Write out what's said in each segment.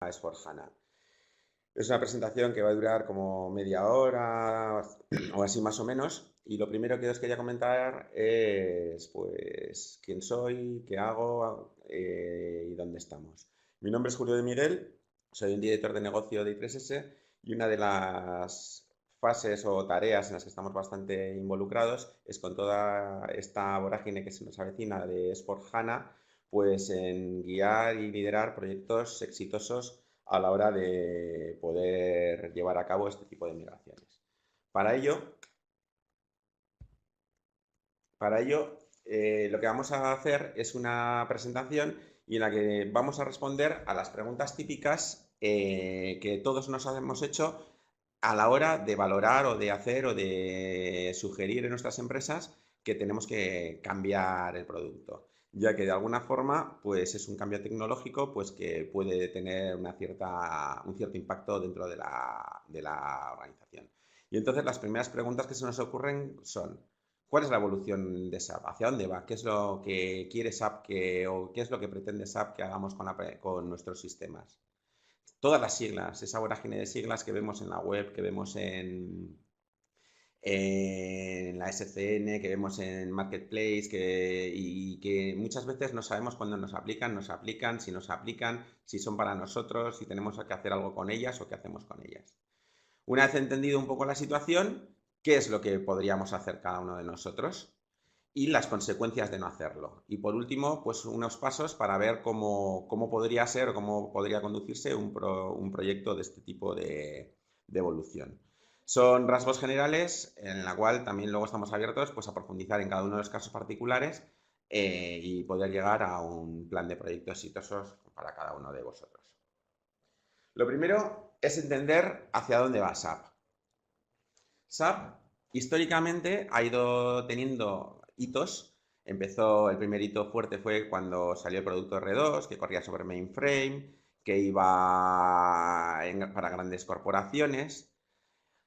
S/4HANA. Es una presentación que va a durar como media hora o así más o menos. Y lo primero que os quería comentar es, pues, quién soy, qué hago y dónde estamos. Mi nombre es Julio de Miguel, soy un director de negocio de I3S y una de las fases o tareas en las que estamos bastante involucrados es con toda esta vorágine que se nos avecina de S/4HANA, pues en guiar y liderar proyectos exitosos a la hora de poder llevar a cabo este tipo de migraciones. Para ello, lo que vamos a hacer es una presentación y en la que vamos a responder a las preguntas típicas que todos nos hemos hecho a la hora de valorar o de hacer o de sugerir en nuestras empresas que tenemos que cambiar el producto, ya que de alguna forma pues es un cambio tecnológico pues que puede tener un cierto impacto dentro de la organización. Y entonces las primeras preguntas que se nos ocurren son: ¿cuál es la evolución de SAP? ¿Hacia dónde va? ¿Qué es lo que quiere SAP o qué es lo que pretende SAP que hagamos con nuestros sistemas? Todas las siglas, esa vorágine de siglas que vemos en la web, que vemos en la SCN, que vemos en Marketplace, y que muchas veces no sabemos cuándo nos aplican, si son para nosotros, si tenemos que hacer algo con ellas o qué hacemos con ellas. Una vez entendido un poco la situación, ¿qué es lo que podríamos hacer cada uno de nosotros? Y las consecuencias de no hacerlo. Y por último, pues unos pasos para ver cómo podría ser o cómo podría conducirse un proyecto de este tipo de evolución. Son rasgos generales en la cual también luego estamos abiertos pues, a profundizar en cada uno de los casos particulares y poder llegar a un plan de proyectos exitosos para cada uno de vosotros. Lo primero es entender hacia dónde va SAP. SAP históricamente ha ido teniendo hitos. El primer hito fuerte fue cuando salió el producto R2, que corría sobre mainframe, que iba para grandes corporaciones.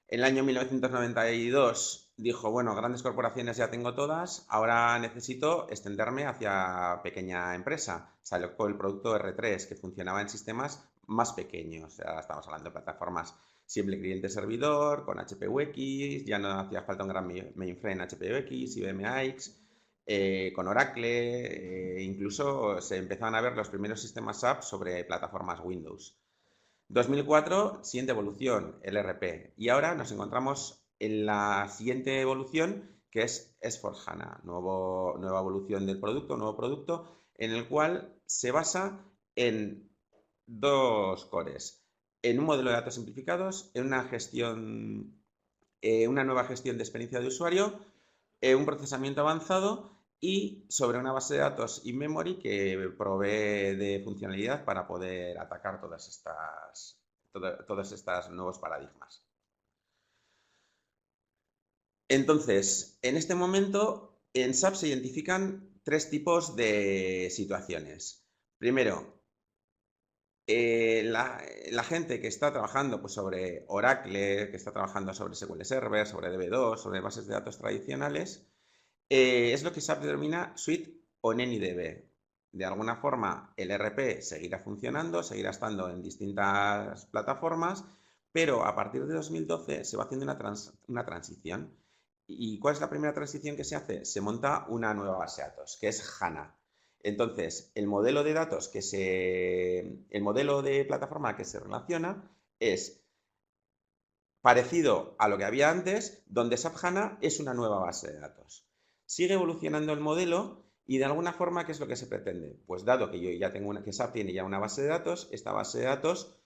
En el año 1992 dijo, bueno, grandes corporaciones ya tengo todas, ahora necesito extenderme hacia pequeña empresa. Salió con el producto R3, que funcionaba en sistemas más pequeños. Ahora estamos hablando de plataformas simple cliente-servidor, con HPUX, ya no hacía falta un gran mainframe HPUX, IBM AX, con Oracle, incluso se empezaban a ver los primeros sistemas SAP sobre plataformas Windows. 2004, siguiente evolución, el RP. Y ahora nos encontramos en la siguiente evolución, que es S/4HANA, nueva evolución del producto, nuevo producto, en el cual se basa en dos cores: en un modelo de datos simplificados, en una nueva gestión de experiencia de usuario, un procesamiento avanzado y sobre una base de datos in-memory que provee de funcionalidad para poder atacar todos estos nuevos paradigmas. Entonces, en este momento, en SAP se identifican tres tipos de situaciones. Primero, la gente que está trabajando pues, sobre Oracle, que está trabajando sobre SQL Server, sobre DB2, sobre bases de datos tradicionales, es lo que SAP denomina Suite o NanyDB. De alguna forma, el RP seguirá funcionando, seguirá estando en distintas plataformas, pero a partir de 2012 se va haciendo una transición. ¿Y cuál es la primera transición que se hace? Se monta una nueva base de datos, que es HANA. Entonces, el modelo de plataforma que se relaciona es parecido a lo que había antes, donde SAP HANA es una nueva base de datos. Sigue evolucionando el modelo y de alguna forma, ¿qué es lo que se pretende? Pues dado que yo ya tengo que SAP tiene ya una base de datos, esta base de datos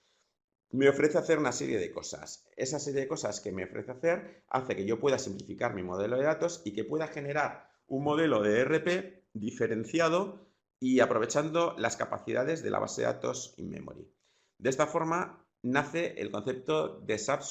me ofrece hacer una serie de cosas. Esa serie de cosas que me ofrece hacer hace que yo pueda simplificar mi modelo de datos y que pueda generar un modelo de ERP diferenciado y aprovechando las capacidades de la base de datos in-memory. De esta forma nace el concepto de SAP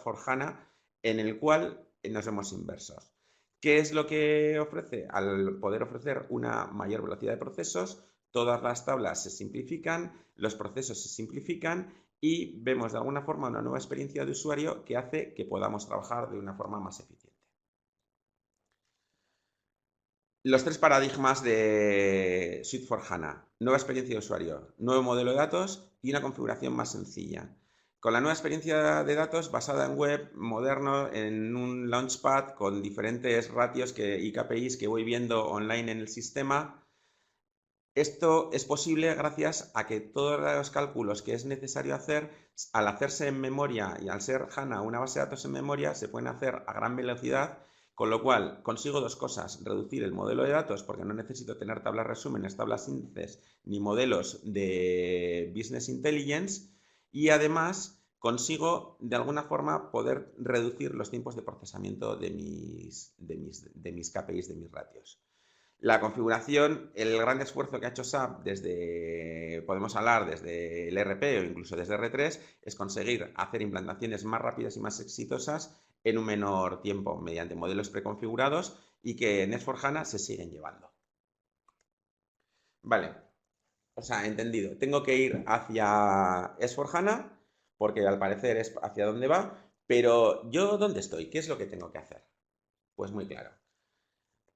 for HANA, en el cual nos vemos inversos. ¿Qué es lo que ofrece? Al poder ofrecer una mayor velocidad de procesos, todas las tablas se simplifican, los procesos se simplifican y vemos de alguna forma una nueva experiencia de usuario que hace que podamos trabajar de una forma más eficiente. Los tres paradigmas de Suite for HANA. Nueva experiencia de usuario, nuevo modelo de datos y una configuración más sencilla. Con la nueva experiencia de datos basada en web, moderno, en un launchpad con diferentes ratios y KPIs que voy viendo online en el sistema. Esto es posible gracias a que todos los cálculos que es necesario hacer, al hacerse en memoria y al ser HANA una base de datos en memoria, se pueden hacer a gran velocidad, con lo cual consigo dos cosas: reducir el modelo de datos porque no necesito tener tablas resúmenes, tablas índices ni modelos de business intelligence, y además consigo de alguna forma poder reducir los tiempos de procesamiento de mis KPIs, de mis ratios. La configuración, el gran esfuerzo que ha hecho SAP podemos hablar desde el RP o incluso desde R3, es conseguir hacer implantaciones más rápidas y más exitosas en un menor tiempo mediante modelos preconfigurados y que en S/4HANA se siguen llevando. Vale, o sea, entendido. Tengo que ir hacia S/4HANA porque al parecer es hacia donde va, pero ¿yo dónde estoy? ¿Qué es lo que tengo que hacer? Pues muy claro.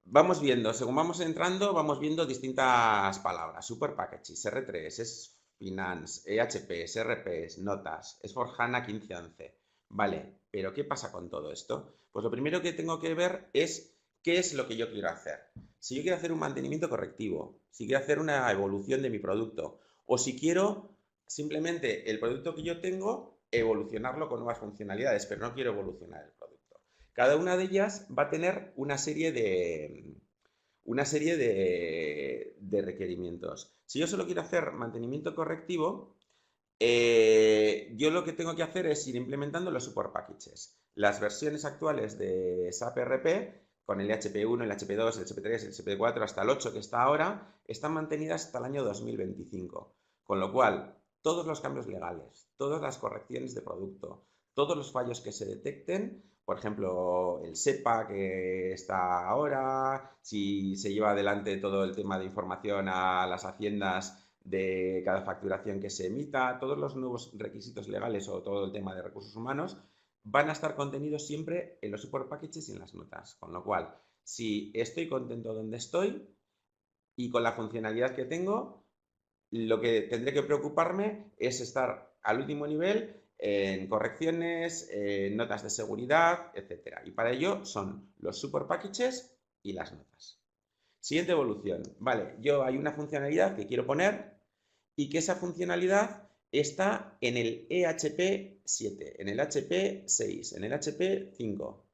Vamos viendo, según vamos entrando, vamos viendo distintas palabras. Super Packages, R3, es Finance, EHPs, RPs, Notas, S/4HANA 1511. Vale, pero ¿qué pasa con todo esto? Pues lo primero que tengo que ver es qué es lo que yo quiero hacer. Si yo quiero hacer un mantenimiento correctivo, si quiero hacer una evolución de mi producto, o si quiero simplemente el producto que yo tengo, evolucionarlo con nuevas funcionalidades, pero no quiero evolucionar el producto. Cada una de ellas va a tener una serie de requerimientos. Si yo solo quiero hacer mantenimiento correctivo, yo lo que tengo que hacer es ir implementando los support packages. Las versiones actuales de SAP RP, con el HP1, el HP2, el HP3, el HP4, hasta el 8 que está ahora, están mantenidas hasta el año 2025. Con lo cual, todos los cambios legales, todas las correcciones de producto, todos los fallos que se detecten, por ejemplo, el SEPA que está ahora, si se lleva adelante todo el tema de información a las haciendas de cada facturación que se emita, todos los nuevos requisitos legales o todo el tema de recursos humanos van a estar contenidos siempre en los support packages y en las notas. Con lo cual, si estoy contento donde estoy y con la funcionalidad que tengo, lo que tendré que preocuparme es estar al último nivel en correcciones, en notas de seguridad, etcétera. Y para ello son los support packages y las notas. Siguiente evolución. Vale, yo hay una funcionalidad que quiero poner y que esa funcionalidad está en el EHP 7, en el HP 6, en el HP 5.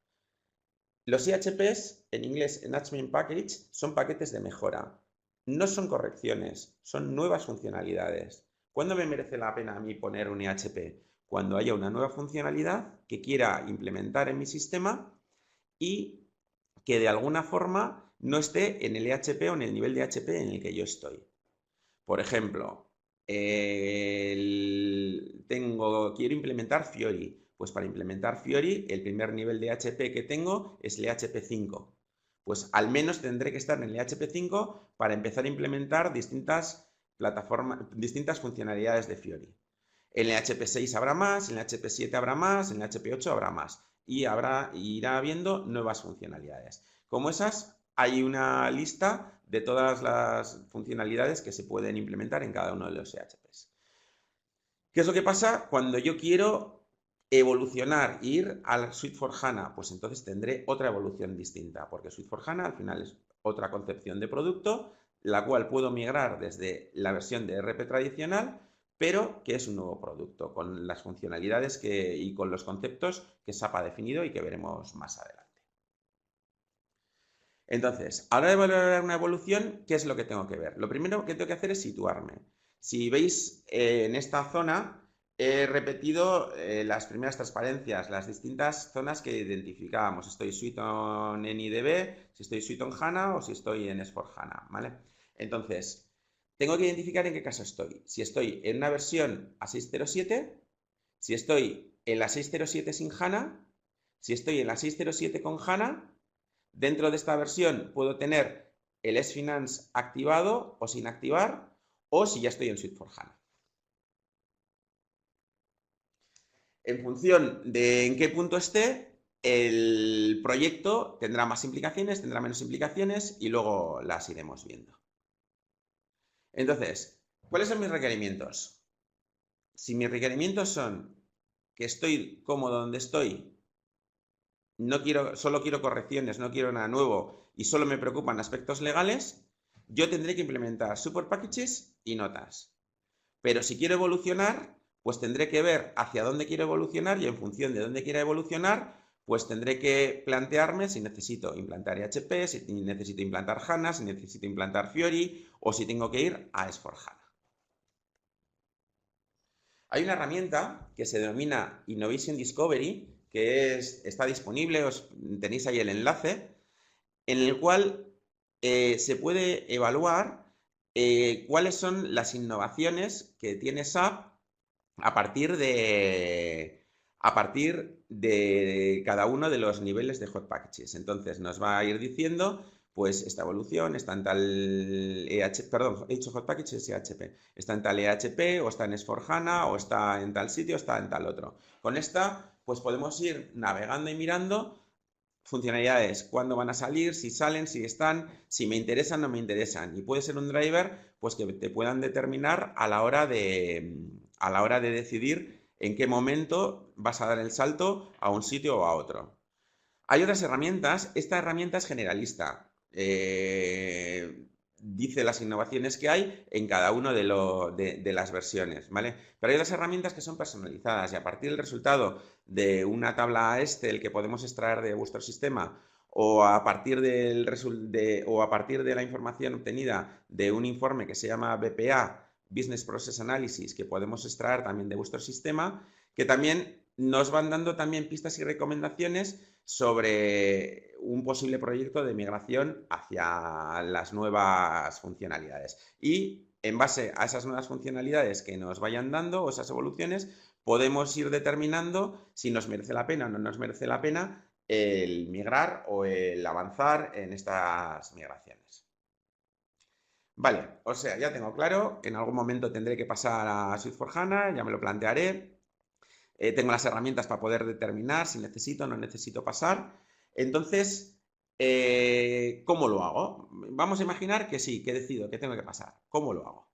Los EHPs, en inglés Enhancement Package, son paquetes de mejora. No son correcciones, son nuevas funcionalidades. ¿Cuándo me merece la pena a mí poner un EHP? Cuando haya una nueva funcionalidad que quiera implementar en mi sistema y que de alguna forma no esté en el EHP o en el nivel de EHP en el que yo estoy. Por ejemplo, quiero implementar Fiori. Pues para implementar Fiori, el primer nivel de HP que tengo es el HP 5. Pues al menos tendré que estar en el HP 5 para empezar a implementar distintas funcionalidades de Fiori. En el HP 6 habrá más, en el HP 7 habrá más, en el HP 8 habrá más. Y irá habiendo nuevas funcionalidades. Como esas, hay una lista de todas las funcionalidades que se pueden implementar en cada uno de los EHPs. ¿Qué es lo que pasa cuando yo quiero evolucionar, ir al Suite for HANA? Pues entonces tendré otra evolución distinta, porque Suite for HANA al final es otra concepción de producto, la cual puedo migrar desde la versión de RP tradicional, pero que es un nuevo producto, con las funcionalidades y con los conceptos que SAP ha definido y que veremos más adelante. Entonces, a la hora de valorar una evolución, ¿qué es lo que tengo que ver? Lo primero que tengo que hacer es situarme. Si veis, en esta zona he repetido las primeras transparencias, las distintas zonas que identificábamos. Estoy suite on NIDB, si estoy suite on HANA o si estoy en S/4HANA, ¿vale? Entonces, tengo que identificar en qué caso estoy. Si estoy en una versión A607, si estoy en la 607 sin HANA, si estoy en la 607 con HANA. Dentro de esta versión puedo tener el S-Finance activado o sin activar, o si ya estoy en Suite for HANA. En función de en qué punto esté, el proyecto tendrá más implicaciones, tendrá menos implicaciones y luego las iremos viendo. Entonces, ¿cuáles son mis requerimientos? Si mis requerimientos son que estoy cómodo donde estoy, solo quiero correcciones, no quiero nada nuevo y solo me preocupan aspectos legales, yo tendré que implementar support packages y notas. Pero si quiero evolucionar, pues tendré que ver hacia dónde quiero evolucionar y en función de dónde quiera evolucionar, pues tendré que plantearme si necesito implantar EHP, si necesito implantar HANA, si necesito implantar Fiori o si tengo que ir a S/4HANA. Hay una herramienta que se denomina Innovation Discovery, que está disponible, tenéis ahí el enlace, en el cual se puede evaluar cuáles son las innovaciones que tiene SAP a partir de cada uno de los niveles de hot packages. Entonces nos va a ir diciendo, pues esta evolución está en tal EHP, perdón, he dicho hot packages EHP, está en tal EHP o está en S/4HANA o está en tal sitio, está en tal otro. Con esta, pues podemos ir navegando y mirando funcionalidades, cuándo van a salir, si salen, si están, si me interesan o no me interesan. Y puede ser un driver pues que te puedan determinar a la hora de decidir en qué momento vas a dar el salto a un sitio o a otro. Hay otras herramientas, esta herramienta es generalista. Dice las innovaciones que hay en cada una de las versiones, ¿vale? Pero hay otras herramientas que son personalizadas y a partir del resultado de una tabla Excel que podemos extraer de vuestro sistema o a partir o a partir de la información obtenida de un informe que se llama BPA, Business Process Analysis, que podemos extraer también de vuestro sistema, que también nos van dando también pistas y recomendaciones sobre un posible proyecto de migración hacia las nuevas funcionalidades. Y en base a esas nuevas funcionalidades que nos vayan dando o esas evoluciones, podemos ir determinando si nos merece la pena o no nos merece la pena el migrar o el avanzar en estas migraciones. Vale, o sea, ya tengo claro, en algún momento tendré que pasar a S/4HANA, ya me lo plantearé. Tengo las herramientas para poder determinar si necesito o no necesito pasar. Entonces, ¿cómo lo hago? Vamos a imaginar que sí, que decido que tengo que pasar. ¿Cómo lo hago?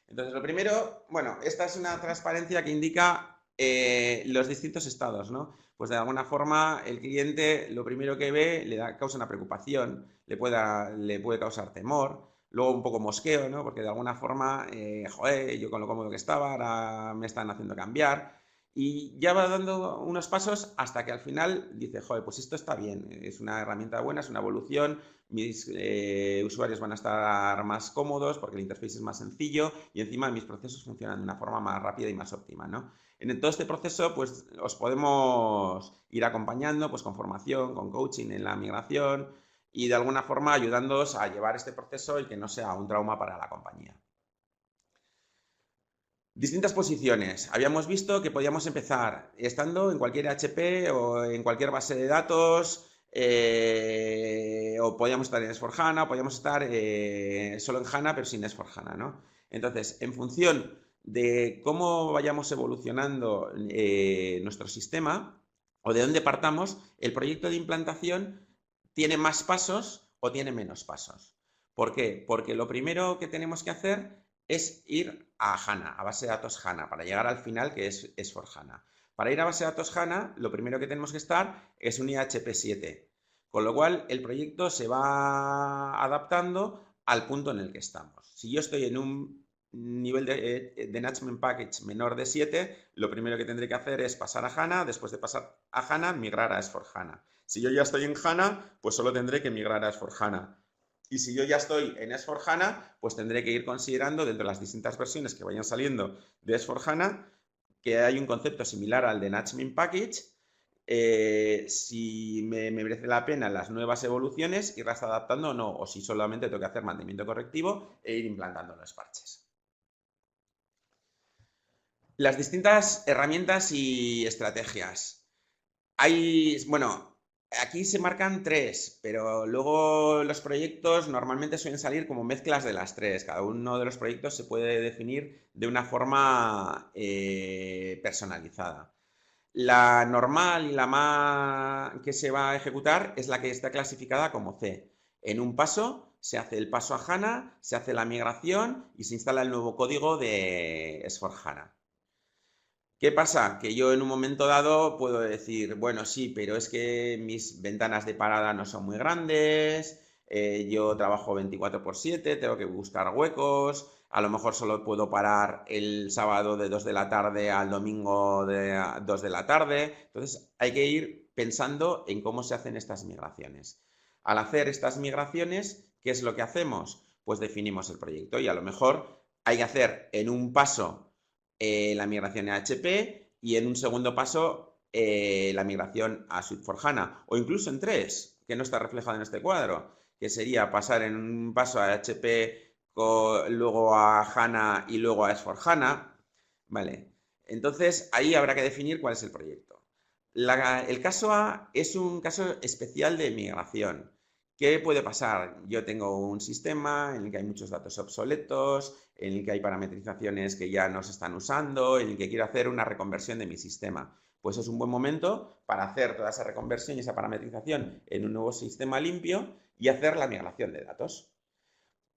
Entonces, lo primero, bueno, esta es una transparencia que indica los distintos estados, ¿no? Pues de alguna forma el cliente lo primero que ve causa una preocupación, le puede causar temor, luego un poco mosqueo, ¿no? Porque de alguna forma, joder, yo con lo cómodo que estaba, ahora me están haciendo cambiar. Y ya va dando unos pasos hasta que al final dice, joder, pues esto está bien, es una herramienta buena, es una evolución, mis usuarios van a estar más cómodos porque el interface es más sencillo y encima mis procesos funcionan de una forma más rápida y más óptima, ¿no? En todo este proceso, pues os podemos ir acompañando pues, con formación, con coaching en la migración y de alguna forma ayudándoos a llevar este proceso y que no sea un trauma para la compañía. Distintas posiciones. Habíamos visto que podíamos empezar estando en cualquier HP o en cualquier base de datos, o podíamos estar en S/4HANA, o podíamos estar solo en HANA, pero sin S/4HANA, ¿no? Entonces, en función de cómo vayamos evolucionando nuestro sistema o de dónde partamos, el proyecto de implantación tiene más pasos o tiene menos pasos. ¿Por qué? Porque lo primero que tenemos que hacer es ir a HANA, a base de datos HANA, para llegar al final que es S/4HANA. Para ir a base de datos HANA, lo primero que tenemos que estar es un IHP 7, con lo cual el proyecto se va adaptando al punto en el que estamos. Si yo estoy en un nivel de Enhancement Package menor de 7, lo primero que tendré que hacer es pasar a HANA, después de pasar a HANA, migrar a S/4HANA. Si yo ya estoy en HANA, pues solo tendré que migrar a S/4HANA. Y si yo ya estoy en S/4HANA, pues tendré que ir considerando dentro de las distintas versiones que vayan saliendo de S/4HANA que hay un concepto similar al de Enhancement Package, si me merece la pena las nuevas evoluciones, irlas adaptando o no, o si solamente tengo que hacer mantenimiento correctivo e ir implantando los parches. Las distintas herramientas y estrategias. Bueno, aquí se marcan tres, pero luego los proyectos normalmente suelen salir como mezclas de las tres. Cada uno de los proyectos se puede definir de una forma personalizada. La normal y la más que se va a ejecutar es la que está clasificada como C. En un paso se hace el paso a HANA, se hace la migración y se instala el nuevo código de S/4HANA. ¿Qué pasa? Que yo en un momento dado puedo decir, bueno, sí, pero es que mis ventanas de parada no son muy grandes, yo trabajo 24/7, tengo que buscar huecos, a lo mejor solo puedo parar el sábado de 2 de la tarde al domingo de 2 de la tarde. Entonces hay que ir pensando en cómo se hacen estas migraciones. Al hacer estas migraciones, ¿qué es lo que hacemos? Pues definimos el proyecto y a lo mejor hay que hacer en un paso la migración a HP y en un segundo paso la migración a Suite4HANA o incluso en tres, que no está reflejado en este cuadro, que sería pasar en un paso a HP, luego a HANA y luego a S/4HANA. Vale, entonces ahí habrá que definir cuál es el proyecto. El caso A es un caso especial de migración. ¿Qué puede pasar? Yo tengo un sistema en el que hay muchos datos obsoletos, en el que hay parametrizaciones que ya no se están usando, en el que quiero hacer una reconversión de mi sistema. Pues es un buen momento para hacer toda esa reconversión y esa parametrización en un nuevo sistema limpio y hacer la migración de datos.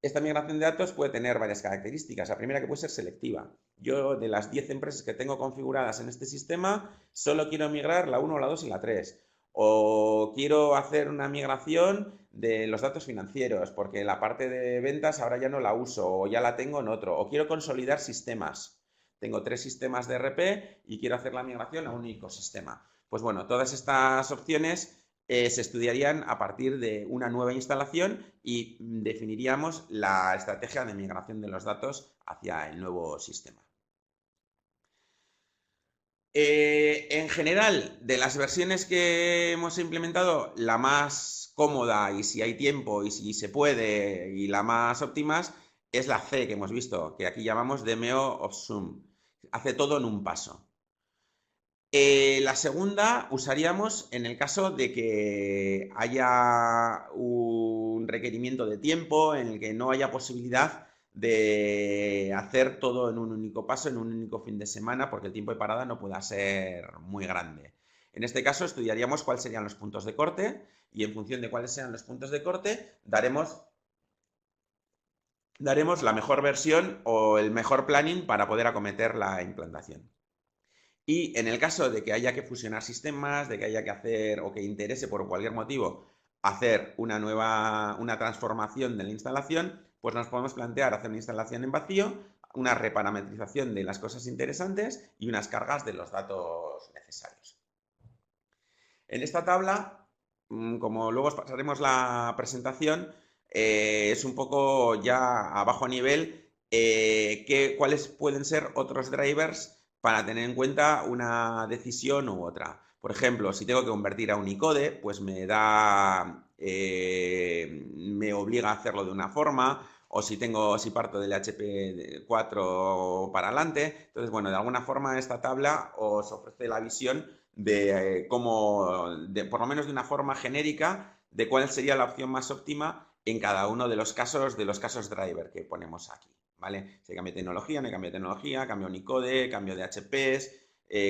Esta migración de datos puede tener varias características. La primera, que puede ser selectiva. Yo, de las 10 empresas que tengo configuradas en este sistema, solo quiero migrar la 1, la 2 y la 3. O quiero hacer una migración de los datos financieros, porque la parte de ventas ahora ya no la uso, o ya la tengo en otro. O quiero consolidar sistemas. Tengo 3 sistemas de ERP y quiero hacer la migración a un único sistema. Pues bueno, todas estas opciones se estudiarían a partir de una nueva instalación y definiríamos la estrategia de migración de los datos hacia el nuevo sistema. En general, de las versiones que hemos implementado, la más cómoda y si hay tiempo y si se puede y la más óptima es la C que hemos visto, que aquí llamamos DMO of Zoom. Hace todo en un paso. La segunda usaríamos en el caso de que haya un requerimiento de tiempo en el que no haya posibilidad de hacer todo en un único paso, en un único fin de semana, porque el tiempo de parada no pueda ser muy grande. En este caso estudiaríamos cuáles serían los puntos de corte y en función de cuáles sean los puntos de corte daremos la mejor versión o el mejor planning para poder acometer la implantación. Y en el caso de que haya que fusionar sistemas, de que haya que hacer o que interese por cualquier motivo hacer una transformación de la instalación, pues nos podemos plantear hacer una instalación en vacío, una reparametrización de las cosas interesantes y unas cargas de los datos necesarios. En esta tabla, como luego os pasaremos la presentación, es un poco ya a bajo nivel cuáles pueden ser otros drivers para tener en cuenta una decisión u otra. Por ejemplo, si tengo que convertir a Unicode, pues me obliga a hacerlo de una forma, o si parto del HP 4 para adelante. Entonces, bueno, de alguna forma esta tabla os ofrece la visión de por lo menos de una forma genérica, de cuál sería la opción más óptima en cada uno de los casos driver que ponemos aquí. ¿Vale? Si cambio de tecnología, no hay cambio de tecnología, cambio Unicode, cambio de HPs,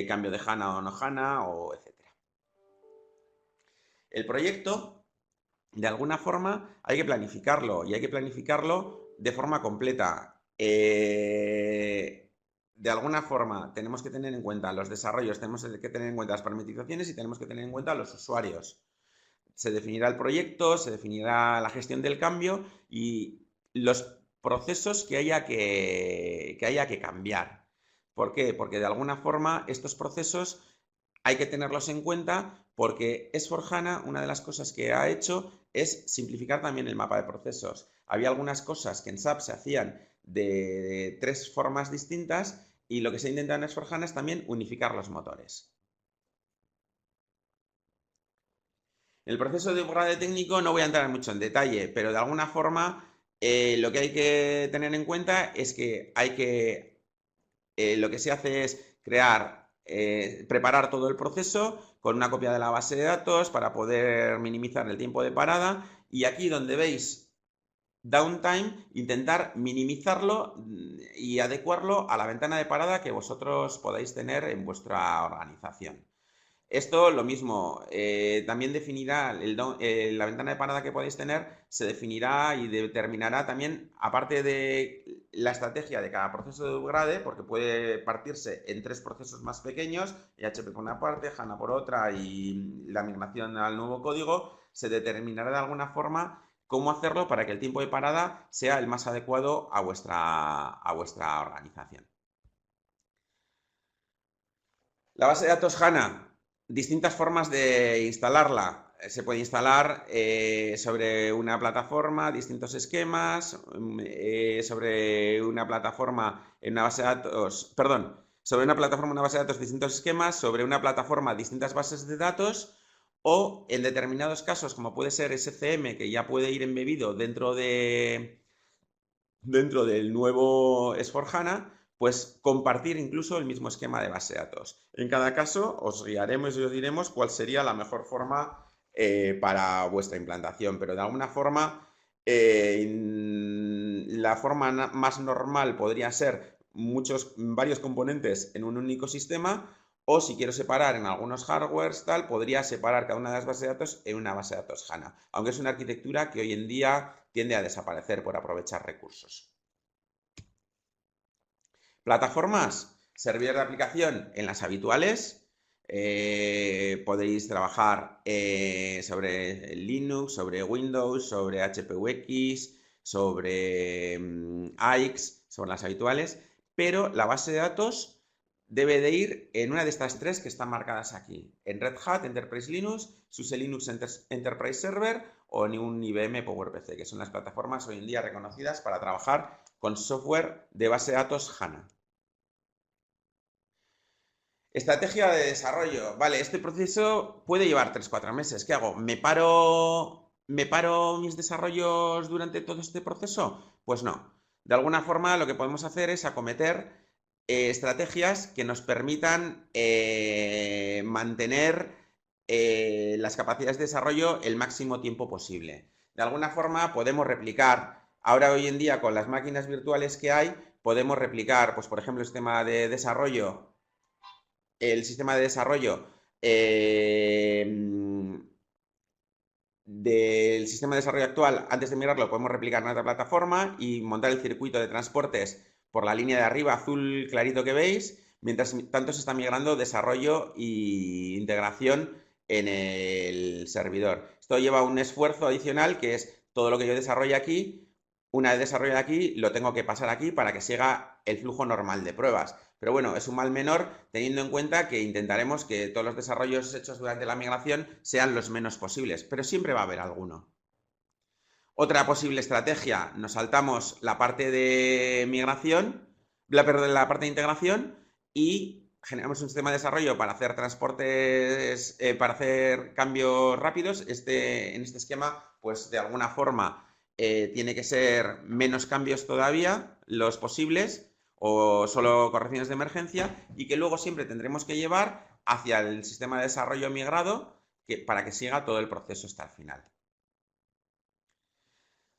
cambio de HANA o no HANA, o etc. El proyecto, de alguna forma, hay que planificarlo y hay que planificarlo de forma completa. De alguna forma, tenemos que tener en cuenta los desarrollos, tenemos que tener en cuenta las parametrizaciones y tenemos que tener en cuenta los usuarios. Se definirá el proyecto, se definirá la gestión del cambio y los procesos que haya que cambiar. ¿Por qué? Porque de alguna forma estos procesos hay que tenerlos en cuenta porque S/4HANA, una de las cosas que ha hecho es simplificar también el mapa de procesos. Había algunas cosas que en SAP se hacían de 3 formas distintas y lo que se ha intentado en S/4HANA es también unificar los motores. El proceso de upgrade técnico no voy a entrar mucho en detalle, pero de alguna forma lo que hay que tener en cuenta es que lo que se hace es preparar todo el proceso con una copia de la base de datos para poder minimizar el tiempo de parada y aquí donde veis downtime, intentar minimizarlo y adecuarlo a la ventana de parada que vosotros podáis tener en vuestra organización. Esto lo mismo, también definirá la ventana de parada que podéis tener, se definirá y determinará también, aparte de la estrategia de cada proceso de upgrade, porque puede partirse en 3 procesos más pequeños, PHP por una parte, HANA por otra y la migración al nuevo código, se determinará de alguna forma cómo hacerlo para que el tiempo de parada sea el más adecuado a vuestra organización. La base de datos HANA, distintas formas de instalarla. Se puede instalar sobre una plataforma, distintos esquemas, sobre una plataforma en una base de datos, perdón, sobre una plataforma, una base de datos, distintos esquemas, sobre una plataforma, distintas bases de datos, o en determinados casos, como puede ser SCM, que ya puede ir embebido dentro del nuevo S/4HANA, pues compartir incluso el mismo esquema de base de datos. En cada caso os guiaremos y os diremos cuál sería la mejor forma para vuestra implantación, pero de alguna forma la forma más normal podría ser varios componentes en un único sistema, o si quiero separar en algunos hardwares, tal, podría separar cada una de las bases de datos en una base de datos HANA, aunque es una arquitectura que hoy en día tiende a desaparecer por aprovechar recursos. Plataformas, servidor de aplicación en las habituales. Podéis trabajar sobre Linux, sobre Windows, sobre HPUX, sobre AIX, sobre las habituales, pero la base de datos debe de ir en una de estas 3 que están marcadas aquí, en Red Hat Enterprise Linux, SUSE Linux Enterprise Server o en un IBM PowerPC, que son las plataformas hoy en día reconocidas para trabajar con software de base de datos HANA. Estrategia de desarrollo. Vale, este proceso puede llevar 3-4 meses. ¿Qué hago? ¿Me paro mis desarrollos durante todo este proceso? Pues no. De alguna forma lo que podemos hacer es acometer estrategias que nos permitan mantener las capacidades de desarrollo el máximo tiempo posible. De alguna forma podemos replicar, ahora hoy en día con las máquinas virtuales que hay, podemos replicar, pues por ejemplo, el sistema de desarrollo del sistema de desarrollo actual, antes de migrarlo, podemos replicar en otra plataforma y montar el circuito de transportes por la línea de arriba azul clarito que veis, mientras tanto se está migrando desarrollo e integración en el servidor. Esto lleva un esfuerzo adicional, que es todo lo que yo desarrolle aquí. Una vez desarrollado aquí, lo tengo que pasar aquí para que siga el flujo normal de pruebas. Pero bueno, es un mal menor teniendo en cuenta que intentaremos que todos los desarrollos hechos durante la migración sean los menos posibles, pero siempre va a haber alguno. Otra posible estrategia, nos saltamos la parte de migración, la parte de integración, y generamos un sistema de desarrollo para hacer transportes, para hacer cambios rápidos. En este esquema, pues de alguna forma tiene que ser menos cambios todavía los posibles, o solo correcciones de emergencia, y que luego siempre tendremos que llevar hacia el sistema de desarrollo migrado para que siga todo el proceso hasta el final.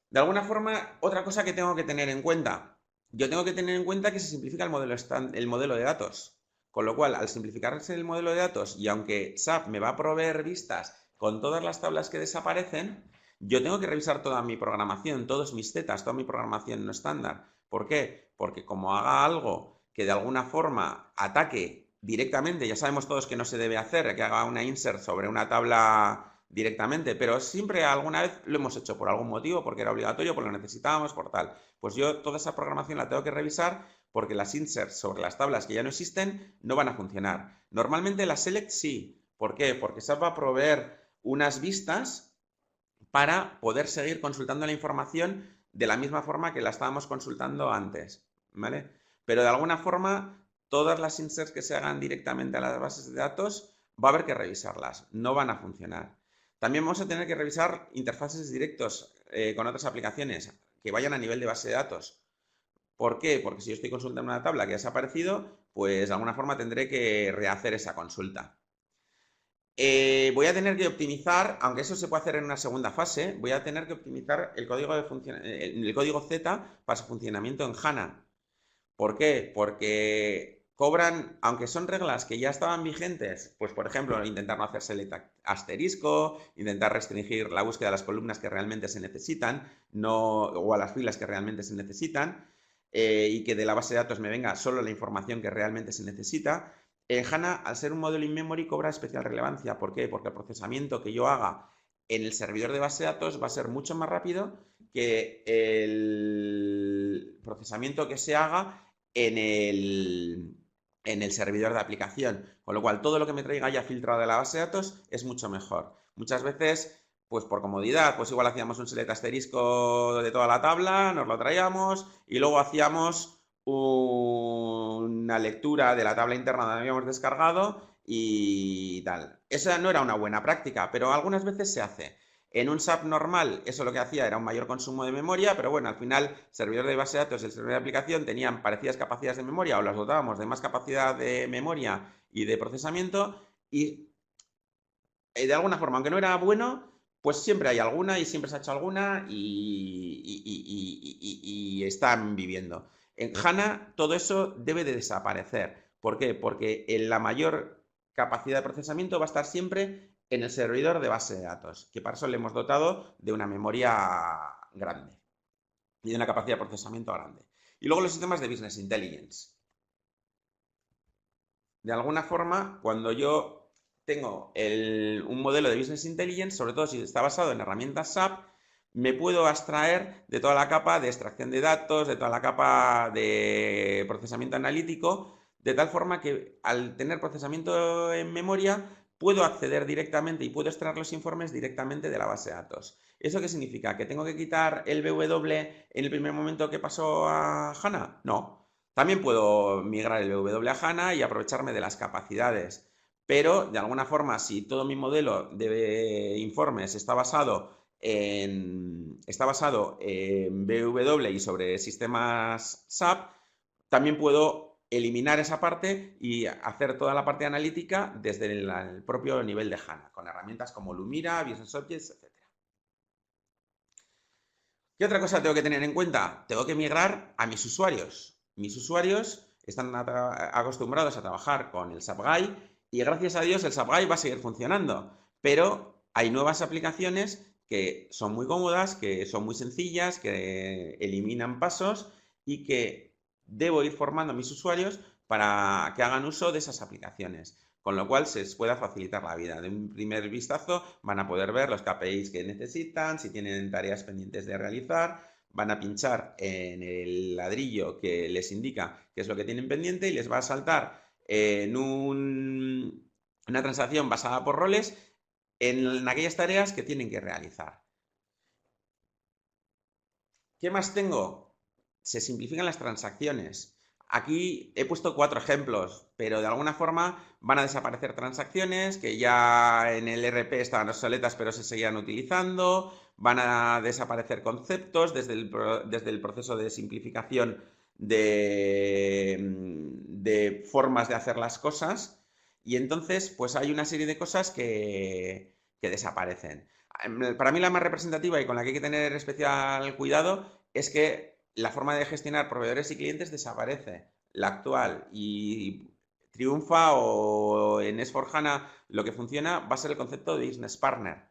De alguna forma, otra cosa que tengo que tener en cuenta. Yo tengo que tener en cuenta que se simplifica el modelo de datos. Con lo cual, al simplificarse el modelo de datos, y aunque SAP me va a proveer vistas con todas las tablas que desaparecen, yo tengo que revisar toda mi programación, todos mis zetas, toda mi programación no estándar. ¿Por qué? Porque como haga algo que de alguna forma ataque directamente, ya sabemos todos que no se debe hacer, que haga una insert sobre una tabla directamente, pero siempre alguna vez lo hemos hecho por algún motivo, porque era obligatorio, porque lo necesitábamos, por tal. Pues yo toda esa programación la tengo que revisar, porque las inserts sobre las tablas que ya no existen no van a funcionar. Normalmente las select sí. ¿Por qué? Porque SAP va a proveer unas vistas para poder seguir consultando la información de la misma forma que la estábamos consultando antes, ¿vale? Pero de alguna forma, todas las inserts que se hagan directamente a las bases de datos, va a haber que revisarlas, no van a funcionar. También vamos a tener que revisar interfaces directos con otras aplicaciones que vayan a nivel de base de datos. ¿Por qué? Porque si yo estoy consultando una tabla que ha desaparecido, pues de alguna forma tendré que rehacer esa consulta. Voy a tener que optimizar, aunque eso se puede hacer en una segunda fase, voy a tener que optimizar el código Z para su funcionamiento en HANA. ¿Por qué? Porque cobran, aunque son reglas que ya estaban vigentes, pues por ejemplo, intentar no hacer select asterisco, intentar restringir la búsqueda de las columnas que realmente se necesitan, no, o a las filas que realmente se necesitan, y que de la base de datos me venga solo la información que realmente se necesita. En HANA, al ser un modelo in-memory, cobra especial relevancia. ¿Por qué? Porque el procesamiento que yo haga en el servidor de base de datos va a ser mucho más rápido que el procesamiento que se haga en el servidor de aplicación. Con lo cual, todo lo que me traiga ya filtrado de la base de datos es mucho mejor. Muchas veces, pues por comodidad, pues igual hacíamos un select asterisco de toda la tabla, nos lo traíamos y luego hacíamos una lectura de la tabla interna donde habíamos descargado y tal. Esa no era una buena práctica, pero algunas veces se hace. En un SAP normal, eso lo que hacía era un mayor consumo de memoria, pero bueno, al final, el servidor de base de datos y el servidor de aplicación tenían parecidas capacidades de memoria o las dotábamos de más capacidad de memoria y de procesamiento y de alguna forma, aunque no era bueno, pues siempre hay alguna y siempre se ha hecho alguna y están viviendo. En HANA todo eso debe de desaparecer. ¿Por qué? Porque la mayor capacidad de procesamiento va a estar siempre en el servidor de base de datos, que para eso le hemos dotado de una memoria grande y de una capacidad de procesamiento grande. Y luego los sistemas de Business Intelligence. De alguna forma, cuando yo tengo un modelo de Business Intelligence, sobre todo si está basado en herramientas SAP, me puedo abstraer de toda la capa de extracción de datos, de toda la capa de procesamiento analítico, de tal forma que al tener procesamiento en memoria, puedo acceder directamente y puedo extraer los informes directamente de la base de datos. ¿Eso qué significa? ¿Que tengo que quitar el BW en el primer momento que pasó a HANA? No. También puedo migrar el BW a HANA y aprovecharme de las capacidades, pero de alguna forma, si todo mi modelo de informes está basado en BW y sobre sistemas SAP, también puedo eliminar esa parte y hacer toda la parte analítica desde el propio nivel de HANA, con herramientas como Lumira, Business Objects, etc. ¿Qué otra cosa tengo que tener en cuenta? Tengo que migrar a mis usuarios. Mis usuarios están acostumbrados a trabajar con el SAP Guy y gracias a Dios el SAP Guy va a seguir funcionando. Pero hay nuevas aplicaciones que son muy cómodas, que son muy sencillas, que eliminan pasos y que debo ir formando a mis usuarios para que hagan uso de esas aplicaciones. Con lo cual se les pueda facilitar la vida. De un primer vistazo van a poder ver los KPIs que necesitan, si tienen tareas pendientes de realizar, van a pinchar en el ladrillo que les indica qué es lo que tienen pendiente y les va a saltar en una transacción basada por roles en aquellas tareas que tienen que realizar. ¿Qué más tengo? Se simplifican las transacciones. Aquí he puesto 4 ejemplos, pero de alguna forma van a desaparecer transacciones que ya en el ERP estaban obsoletas pero se seguían utilizando, van a desaparecer conceptos desde el proceso de simplificación de formas de hacer las cosas y entonces pues hay una serie de cosas que desaparecen. Para mí la más representativa y con la que hay que tener especial cuidado es que la forma de gestionar proveedores y clientes desaparece. La actual y triunfa o en S4HANA lo que funciona va a ser el concepto de Business Partner.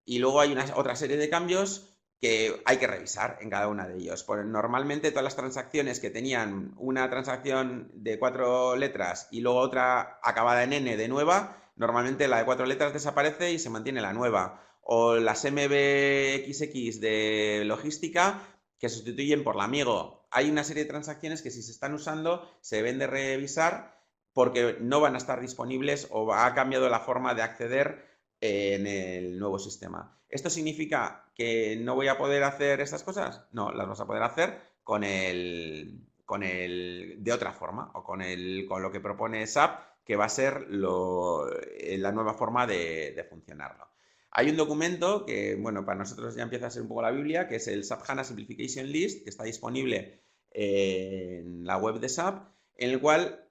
Y luego hay otra serie de cambios que hay que revisar en cada una de ellos. Pues normalmente todas las transacciones que tenían una transacción de 4 letras y luego otra acabada en N de nueva, normalmente la de 4 letras desaparece y se mantiene la nueva. O las MBXX de logística que sustituyen por la amigo. Hay una serie de transacciones que si se están usando se deben de revisar porque no van a estar disponibles o ha cambiado la forma de acceder en el nuevo sistema. ¿Esto significa que no voy a poder hacer estas cosas? No, las vas a poder hacer de otra forma o con lo que propone SAP, que va a ser la nueva forma de funcionarlo. Hay un documento que, bueno, para nosotros ya empieza a ser un poco la Biblia, que es el SAP HANA Simplification List, que está disponible en la web de SAP, en el cual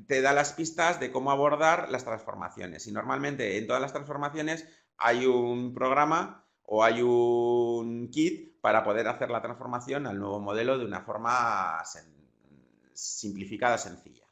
te da las pistas de cómo abordar las transformaciones. Y normalmente en todas las transformaciones hay un programa o hay un kit para poder hacer la transformación al nuevo modelo de una forma simplificada, sencilla.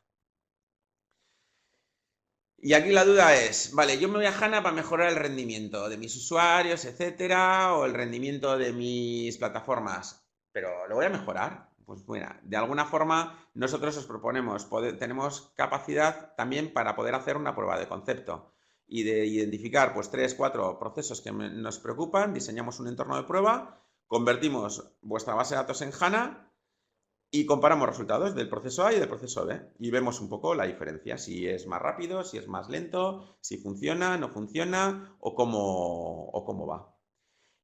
Y aquí la duda es, vale, yo me voy a HANA para mejorar el rendimiento de mis usuarios, etcétera, o el rendimiento de mis plataformas, pero ¿lo voy a mejorar? Pues bueno, de alguna forma nosotros os proponemos, tenemos capacidad también para poder hacer una prueba de concepto y de identificar pues 3, 4 procesos que nos preocupan, diseñamos un entorno de prueba, convertimos vuestra base de datos en HANA y comparamos resultados del proceso A y del proceso B y vemos un poco la diferencia, si es más rápido, si es más lento, si funciona, no funciona o cómo va.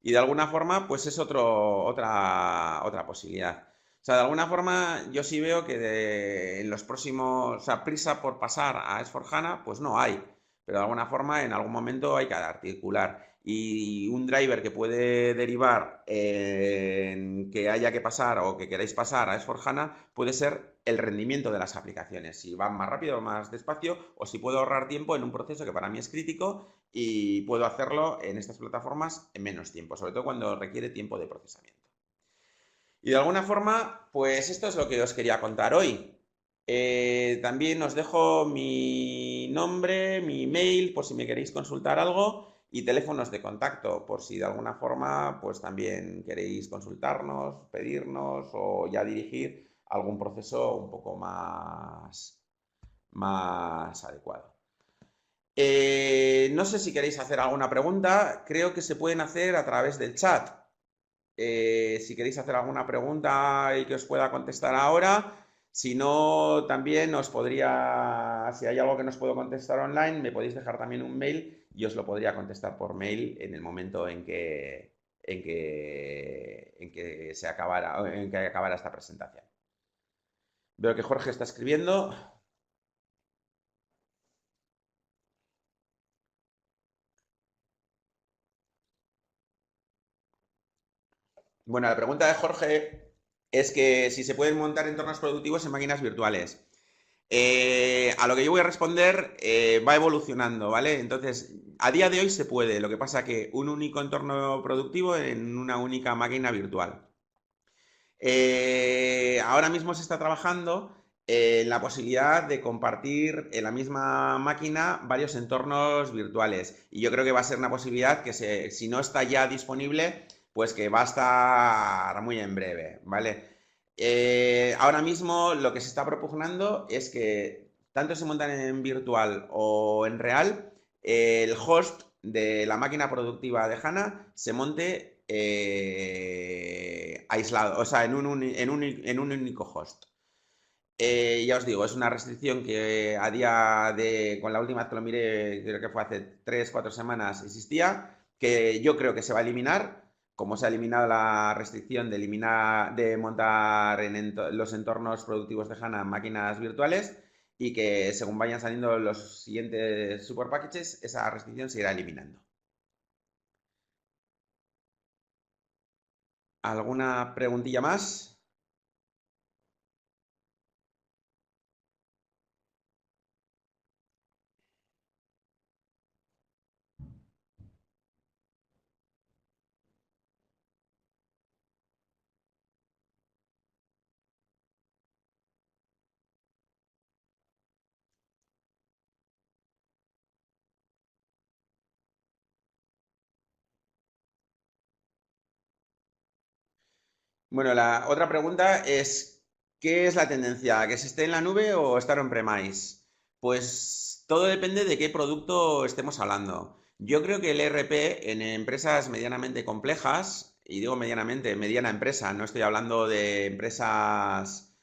Y de alguna forma, pues es otra posibilidad. O sea, de alguna forma yo sí veo que en los próximos, o sea, prisa por pasar a S/4HANA, pues no hay. Pero de alguna forma, en algún momento hay que articular. Y un driver que puede derivar en que haya que pasar o que queráis pasar a S/4HANA puede ser el rendimiento de las aplicaciones. Si van más rápido o más despacio, o si puedo ahorrar tiempo en un proceso que para mí es crítico y puedo hacerlo en estas plataformas en menos tiempo, sobre todo cuando requiere tiempo de procesamiento. Y de alguna forma, pues esto es lo que os quería contar hoy. También os dejo mi nombre, mi email, por si me queréis consultar algo, y teléfonos de contacto, por si de alguna forma, pues también queréis consultarnos, pedirnos o ya dirigir algún proceso un poco más adecuado. No sé si queréis hacer alguna pregunta, creo que se pueden hacer a través del chat. Si queréis hacer alguna pregunta y que os pueda contestar ahora, si no, también os podría, si hay algo que no os puedo contestar online, me podéis dejar también un mail y os lo podría contestar por mail en el momento en que se acabara, en que acabara esta presentación. Veo que Jorge está escribiendo. Bueno, la pregunta de Jorge es que si se pueden montar entornos productivos en máquinas virtuales. A lo que yo voy a responder va evolucionando, ¿vale? Entonces, a día de hoy se puede, lo que pasa que un único entorno productivo en una única máquina virtual. Ahora mismo se está trabajando en la posibilidad de compartir en la misma máquina varios entornos virtuales. Y yo creo que va a ser una posibilidad que si no está ya disponible, pues que va a estar muy en breve, ¿vale? Ahora mismo lo que se está propugnando es que tanto se montan en virtual o en real, el host de la máquina productiva de HANA se monte aislado, o sea, en un único host. Ya os digo, es una restricción que a día de, con la última vez que lo miré, creo que fue hace 3, 4 semanas, existía, que yo creo que se va a eliminar, como se ha eliminado la restricción de montar en los entornos productivos de HANA máquinas virtuales, y que según vayan saliendo los siguientes super packages, esa restricción se irá eliminando. ¿Alguna preguntilla más? Bueno, la otra pregunta es, ¿qué es la tendencia? ¿Que se esté en la nube o estar on-premise? Pues todo depende de qué producto estemos hablando. Yo creo que el ERP en empresas medianamente complejas, y digo medianamente, mediana empresa, no estoy hablando de empresas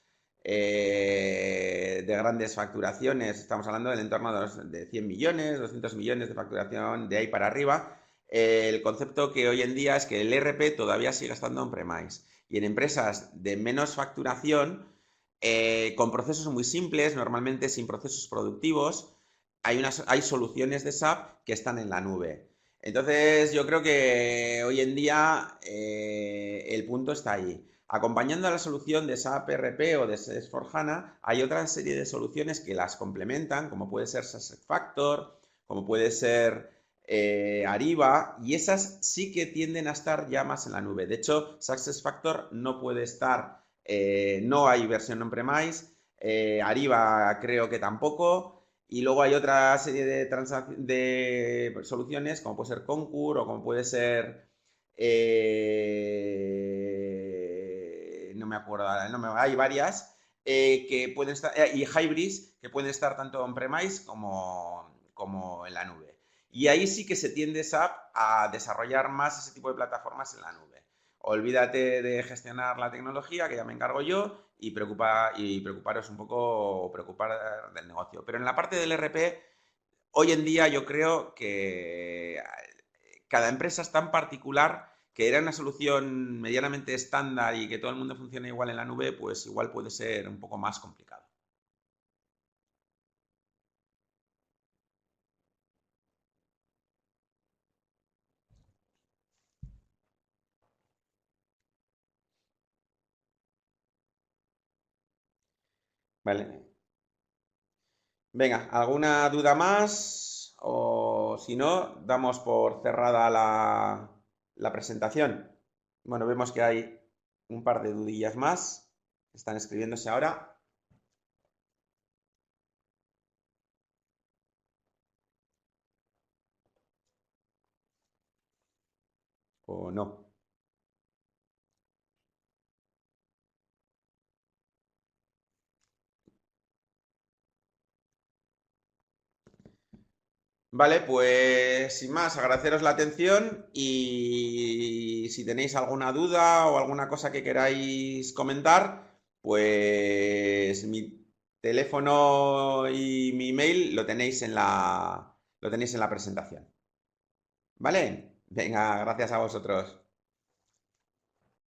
de grandes facturaciones, estamos hablando del entorno de 100 millones, 200 millones de facturación de ahí para arriba. El concepto que hoy en día es que el ERP todavía sigue estando on-premise. Y en empresas de menos facturación, con procesos muy simples, normalmente sin procesos productivos, hay soluciones de SAP que están en la nube. Entonces, yo creo que hoy en día el punto está ahí. Acompañando a la solución de SAP ERP o de S/4HANA, hay otra serie de soluciones que las complementan, como puede ser SuccessFactors, como puede ser Ariba, y esas sí que tienden a estar ya más en la nube. De hecho, SuccessFactors no puede estar, no hay versión on-premise, Ariba creo que tampoco, Y luego hay otra serie de soluciones, como puede ser Concur o como puede ser... no me acuerdo, hay varias que pueden estar, y Hybris, que pueden estar tanto on-premise como en la nube. Y ahí sí que se tiende SAP a desarrollar más ese tipo de plataformas en la nube. Olvídate de gestionar la tecnología, que ya me encargo yo, y preocuparos un poco, preocupar del negocio. Pero en la parte del RP, hoy en día yo creo que cada empresa es tan particular que era una solución medianamente estándar y que todo el mundo funcione igual en la nube, pues igual puede ser un poco más complicado. Vale. Venga, ¿alguna duda más? O si no, damos por cerrada la presentación. Bueno, vemos que hay un par de dudillas más que están escribiéndose ahora. ¿O no? Vale, pues sin más, agradeceros la atención y si tenéis alguna duda o alguna cosa que queráis comentar, pues mi teléfono y mi email lo tenéis en la presentación. ¿Vale? Venga, gracias a vosotros.